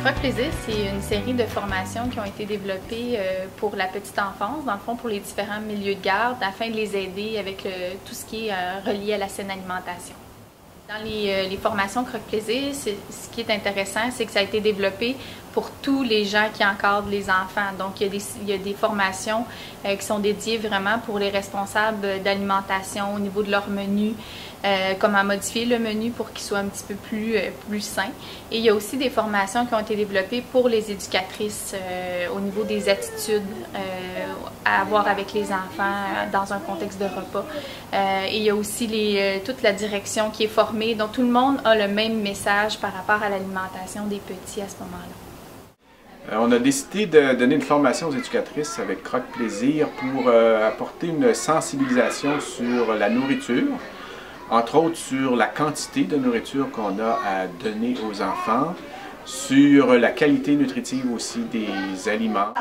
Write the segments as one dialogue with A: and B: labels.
A: Croque Plaisir, c'est une série de formations qui ont été développées pour la petite enfance, dans le fond pour les différents milieux de garde, afin de les aider avec tout ce qui est relié à la saine alimentation. Dans les formations Croque Plaisir, ce qui est intéressant, c'est que ça a été développé pour tous les gens qui encadrent les enfants. Donc, il y a des formations qui sont dédiées vraiment pour les responsables d'alimentation au niveau de leur menu, comment modifier le menu pour qu'il soit un petit peu plus sain. Et il y a aussi des formations qui ont été développées pour les éducatrices au niveau des attitudes à avoir avec les enfants dans un contexte de repas. Et il y a aussi toute la direction qui est formée, donc tout le monde a le même message par rapport à l'alimentation des petits à ce moment-là.
B: On a décidé de donner une formation aux éducatrices avec Croque Plaisir pour apporter une sensibilisation sur la nourriture, entre autres sur la quantité de nourriture qu'on a à donner aux enfants, sur la qualité nutritive aussi des aliments.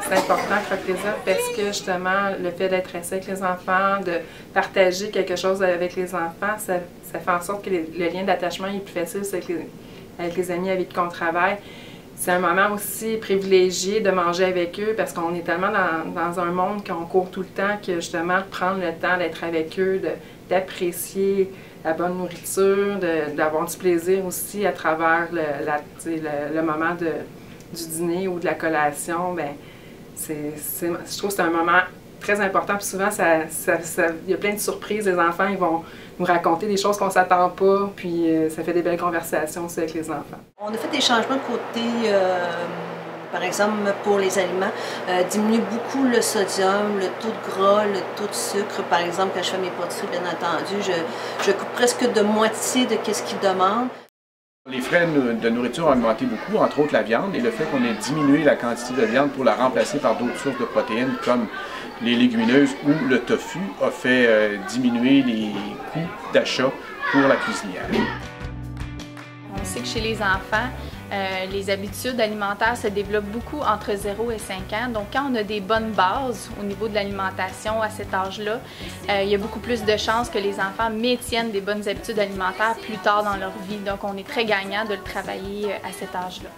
C: C'est important Croque Plaisir parce que justement le fait d'être assis avec les enfants, de partager quelque chose avec les enfants, ça fait en sorte que le lien d'attachement est plus facile avec les amis avec qui on travaille. C'est un moment aussi privilégié de manger avec eux parce qu'on est tellement dans un monde qu'on court tout le temps que justement de prendre le temps d'être avec eux, d'apprécier la bonne nourriture, d'avoir du plaisir aussi à travers le moment du dîner ou de la collation, bien, je trouve que c'est un moment très important. Puis souvent, il y a plein de surprises. Les enfants, ils vont nous raconter des choses qu'on ne s'attend pas, puis ça fait des belles conversations aussi avec les enfants.
D: On a fait des changements de côté, par exemple, pour les aliments, diminuer beaucoup le sodium, le taux de gras, le taux de sucre. Par exemple, quand je fais mes pâtisseries, bien entendu, je coupe presque de moitié de ce qu'ils demandent.
B: Les frais de nourriture ont augmenté beaucoup, entre autres la viande, et le fait qu'on ait diminué la quantité de viande pour la remplacer par d'autres sources de protéines comme les légumineuses ou le tofu a fait diminuer les coûts d'achat pour la cuisinière.
A: On sait que chez les enfants, les habitudes alimentaires se développent beaucoup entre 0 et 5 ans. Donc, quand on a des bonnes bases au niveau de l'alimentation à cet âge-là, il y a beaucoup plus de chances que les enfants maintiennent des bonnes habitudes alimentaires plus tard dans leur vie. Donc, on est très gagnant de le travailler à cet âge-là.